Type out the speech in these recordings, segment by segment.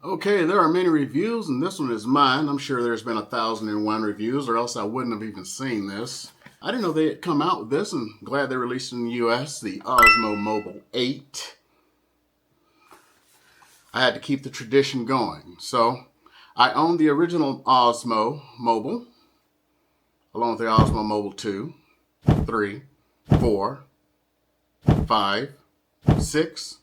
Okay, there are many reviews, and this one is mine. I'm sure there's been 1,001 reviews, or else I wouldn't have even seen this. I didn't know they had come out with this, and glad they released it in the US, the Osmo Mobile 8. I had to keep the tradition going. So, I own the original Osmo Mobile, along with the Osmo Mobile 2, 3, 4, 5, 6,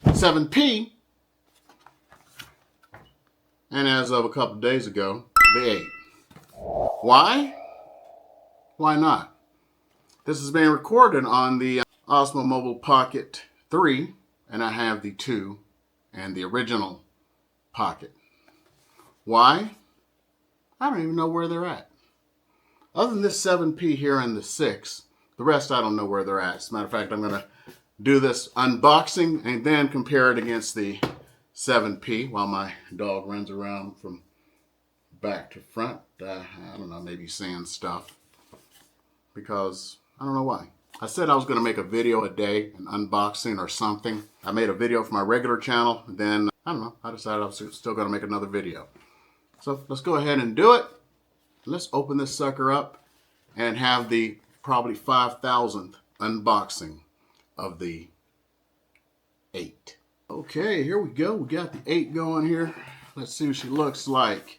7P, and as of a couple days ago, the 8. Why? Why not? This is being recorded on the Osmo Mobile Pocket 3, and I have the 2 and the original Pocket. Why? I don't even know where they're at. Other than this 7P here and the 6, the rest I don't know where they're at. As a matter of fact, I'm going to do this unboxing and then compare it against the 7P while my dog runs around from back to front. I don't know, maybe saying stuff because I don't know why. I said I was going to make a video a day, an unboxing or something. I made a video for my regular channel, then I don't know, I decided I was still going to make another video. So let's go ahead and do it. Let's open this sucker up and have the probably 5,000th unboxing of the 8. Okay, here we go. We got the 8 going here. Let's see what she looks like.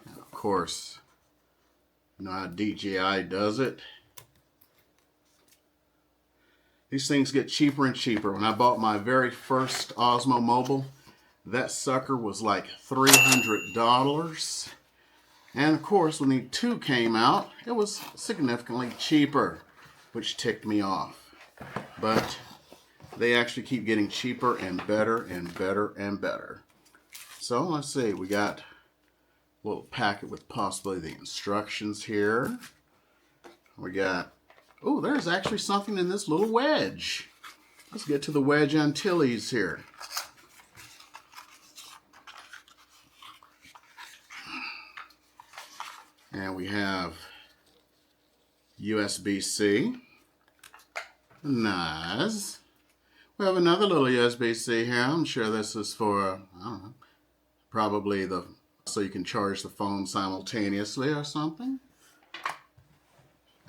And of course, you know how DJI does it. These things get cheaper and cheaper. When I bought my very first Osmo Mobile, that sucker was like $300. And of course, when the 2 came out, it was significantly cheaper, which ticked me off. But they actually keep getting cheaper and better and better and better. So let's see, we got a little packet with possibly the instructions here. We got, oh, there's actually something in this little wedge. Let's get to the wedge Antilles here. And we have USB-C. Nice. We have another little USB-C here. I'm sure this is for, I don't know, probably so you can charge the phone simultaneously or something.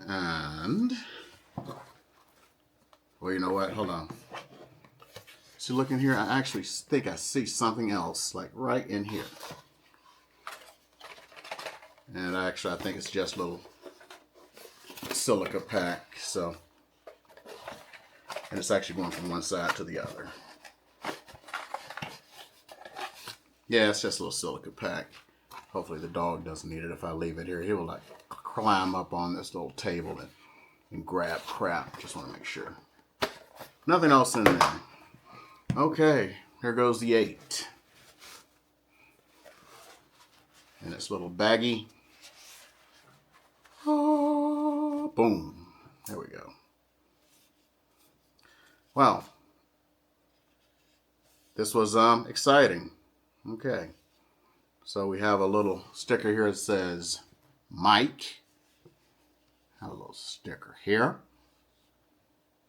And, well, you know what? Hold on. So look in here. I actually think I see something else, like right in here. And actually, I think it's just a little silica pack. So, and it's actually going from one side to the other. Yeah, it's just a little silica pack. Hopefully the dog doesn't need it. If I leave it here, he will like climb up on this little table and grab crap. Just want to make sure. Nothing else in there. Okay, here goes the 8. And it's little baggy. Oh, boom. There we go. Wow. This was exciting. Okay. So we have a little sticker here that says mic. Have a little sticker here.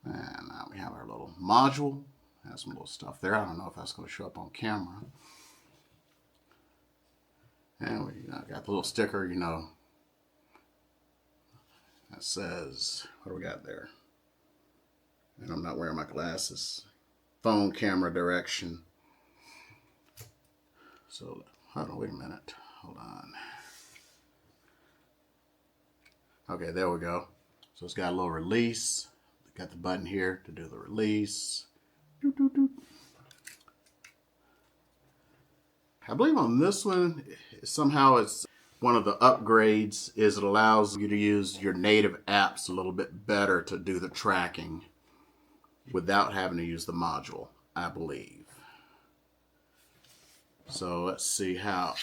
And now we have our little module. Has some little stuff there. I don't know if that's going to show up on camera. And we got the little sticker, you know, that says, what do we got there? And I'm not wearing my glasses. Phone camera direction. So, hold on, wait a minute. Hold on. Okay, there we go. So it's got a little release. Got the button here to do the release. Doot, doot, doot. I believe on this one, somehow it's one of the upgrades is it allows you to use your native apps a little bit better to do the tracking without having to use the module, I believe. So let's see how.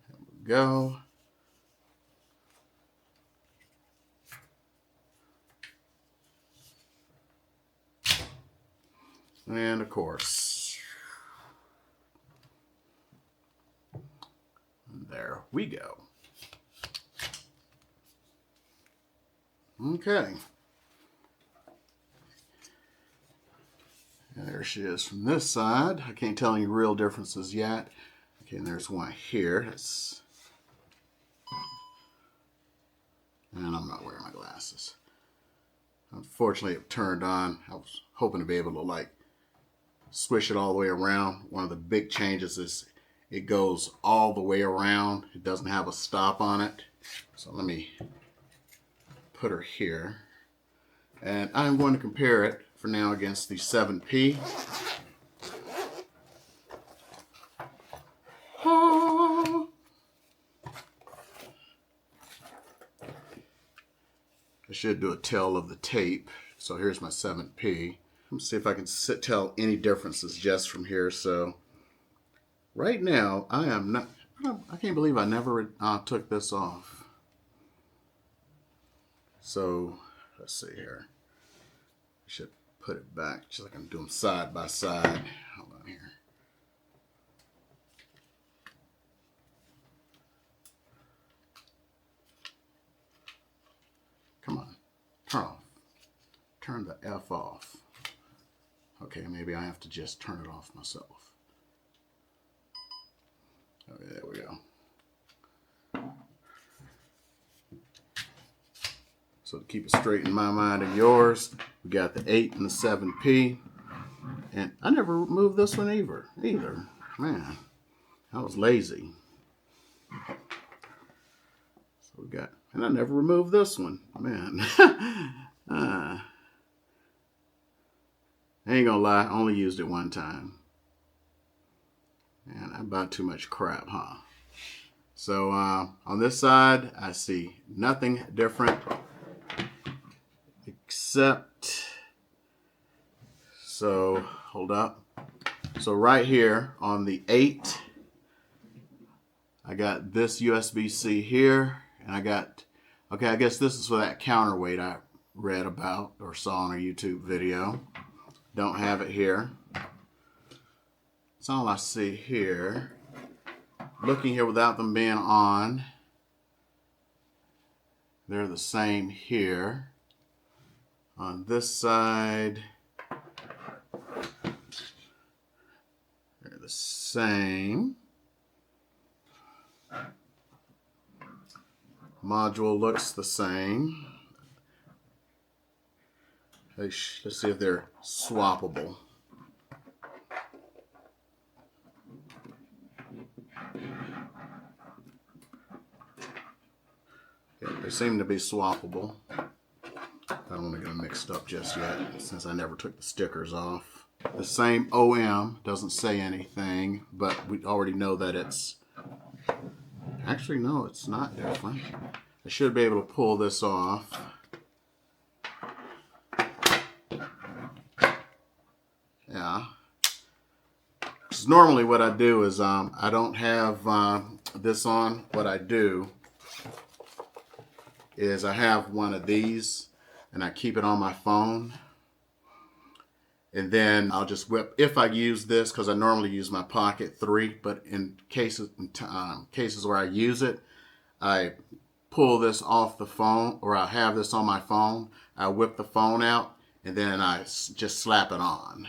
There we go. And of course, there we go. Okay. there she is from this side. I can't tell any real differences yet. Okay, and there's one here. And I'm not wearing my glasses. Unfortunately, it turned on. I was hoping to be able to like swish it all the way around. One of the big changes is it goes all the way around. It doesn't have a stop on it. So let me put her here. And I'm going to compare it for now against the 7P. I should do a tell of the tape. So here's my 7P. Let's see if I can tell any differences just from here. So right now, I can't believe I never took this off. So let's see here. I should put it back just like I'm doing side by side. Hold on here. Come on, turn off. Turn the F off. Okay, maybe I have to just turn it off myself. Okay, there we go. So to keep it straight in my mind and yours, we got the 8 and the 7P. And I never removed this one either. Man, I was lazy. So we got, and I never removed this one. Man. I ain't gonna lie, I only used it one time. Man, I bought too much crap, huh? So on this side, I see nothing different except, so hold up. So right here on the 8, I got this USB-C here, and I got, okay, I guess this is for that counterweight I read about or saw on a YouTube video. Don't have it here. That's all I see here. Looking here without them being on, they're the same here. On this side, they're the same. Module looks the same. Let's see if they're swappable. Yeah, they seem to be swappable. I don't want to get them mixed up just yet since I never took the stickers off. The same OM, doesn't say anything, but we already know that it's, actually no, it's not different. I should be able to pull this off. Yeah. Because normally what I do is I don't have this on. What I do is I have one of these and I keep it on my phone. And then I'll just whip, if I use this, because I normally use my Pocket 3, but in cases where I use it, I pull this off the phone, or I have this on my phone, I whip the phone out, and then I just slap it on.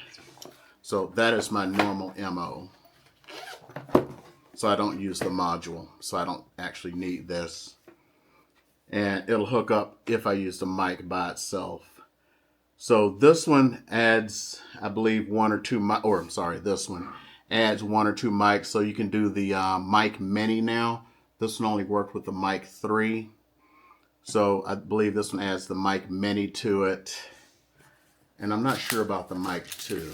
So that is my normal MO. So I don't use the module, so I don't actually need this. And it'll hook up if I use the mic by itself. So this one adds, I believe, this one adds 1 or 2 mics, so you can do the mic mini now. This one only worked with the mic 3. So I believe this one adds the mic mini to it. And I'm not sure about the mic 2.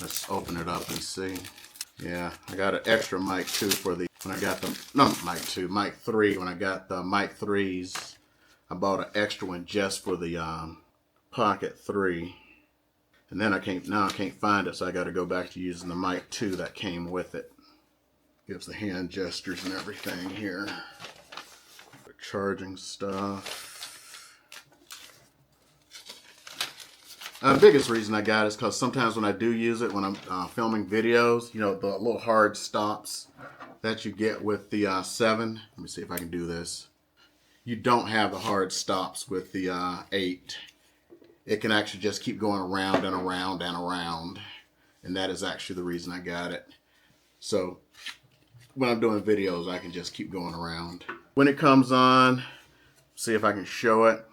Let's open it up and see. Yeah, I got an extra mic 2 for the, when I got the, no, mic 2, mic 3. When I got the mic 3s, I bought an extra one just for the Pocket 3. And then I can't find it, so I got to go back to using the mic 2 that came with it. Gives the hand gestures and everything here. The charging stuff. The biggest reason I got it is because sometimes when I do use it, when I'm filming videos, you know, the little hard stops that you get with the 7. Let me see if I can do this. You don't have the hard stops with the 8. it can actually just keep going around and around and around. And that is actually the reason I got it. So when I'm doing videos, I can just keep going around. When it comes on, see if I can show it.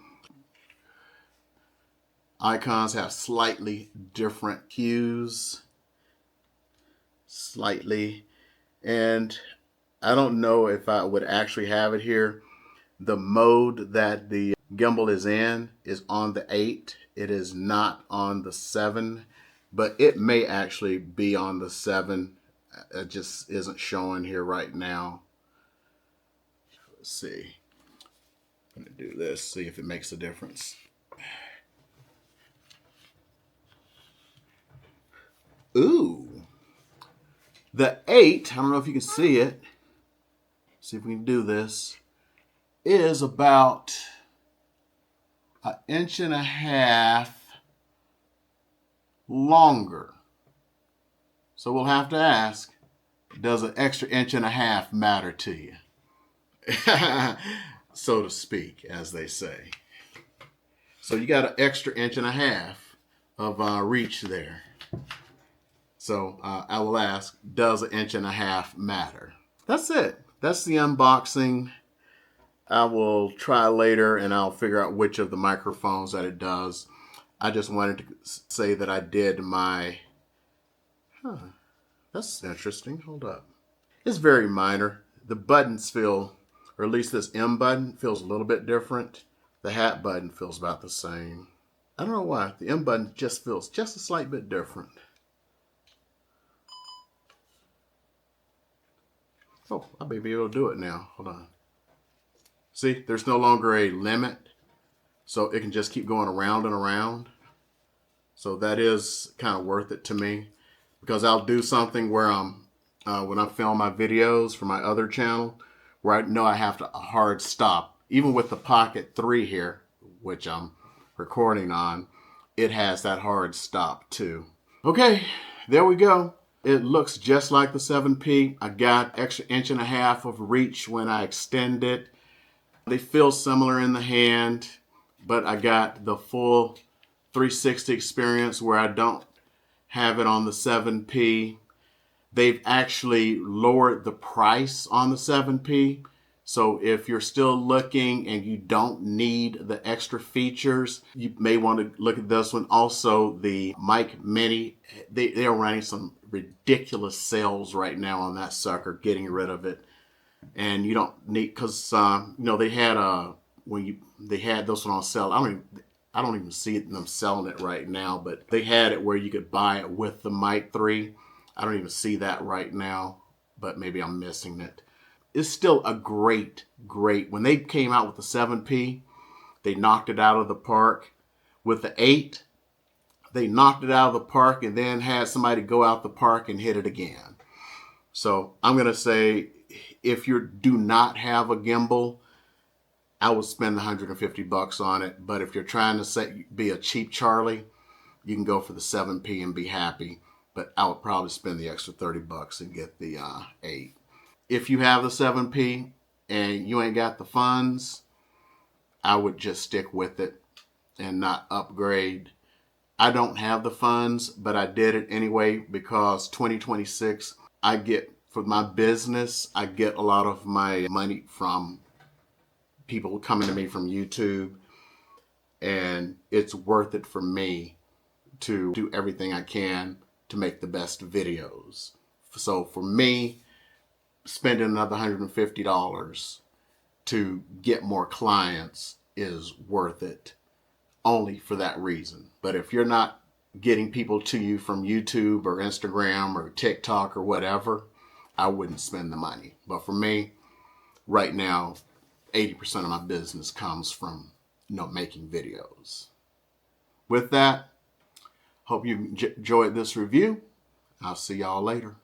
Icons have slightly different hues. Slightly. And I don't know if I would actually have it here. The mode that the gimbal is in is on the 8. It is not on the 7, but it may actually be on the 7. It just isn't showing here right now. Let's see. I'm going to do this, see if it makes a difference. Ooh. The 8, I don't know if you can see it. See if we can do this. Is about 1.5 inches longer. So we'll have to ask, does an extra 1.5 inches matter to you? So to speak, as they say. So you got an extra 1.5 inches of reach there. So I will ask, does an 1.5 inches matter? That's it. That's the unboxing. I will try later and I'll figure out which of the microphones that it does. I just wanted to say that I did my... That's interesting. Hold up. It's very minor. The buttons feel, or at least this M button feels a little bit different. The hat button feels about the same. I don't know why. The M button just feels just a slight bit different. Oh, I may be able to do it now. Hold on. See, there's no longer a limit. So it can just keep going around and around. So that is kind of worth it to me. Because I'll do something where when I film my videos for my other channel, where I know I have to hard stop. Even with the Pocket 3 here, which I'm recording on, it has that hard stop too. Okay, there we go. It looks just like the 7P. I got extra 1.5 inches of reach when I extend it. They feel similar in the hand, but I got the full 360 experience where I don't have it on the 7P. They've actually lowered the price on the 7P. So if you're still looking and you don't need the extra features, you may want to look at this one. Also, the Mic Mini, they are running some ridiculous sales right now on that sucker, getting rid of it. And you don't need, because you know, they had they had this one on sale. I don't even see them selling it right now, but they had it where you could buy it with the Mic 3. I don't even see that right now, but maybe I'm missing it. It's still a great, when they came out with the 7P, they knocked it out of the park. With the 8, they knocked it out of the park and then had somebody go out the park and hit it again. So I'm going to say, if you do not have a gimbal, I would spend $150 on it. But if you're trying to be a cheap Charlie, you can go for the 7P and be happy. But I would probably spend the extra $30 and get the 8. If you have the 7P and you ain't got the funds, I would just stick with it and not upgrade. I don't have the funds, but I did it anyway because 2026, I get, for my business, I get a lot of my money from people coming to me from YouTube, and it's worth it for me to do everything I can to make the best videos. So for me, spending another $150 to get more clients is worth it, only for that reason. But if you're not getting people to you from YouTube or Instagram or TikTok or whatever, I wouldn't spend the money. But for me, right now, 80% of my business comes from, you know, making videos. With that, hope you enjoyed this review. I'll see y'all later.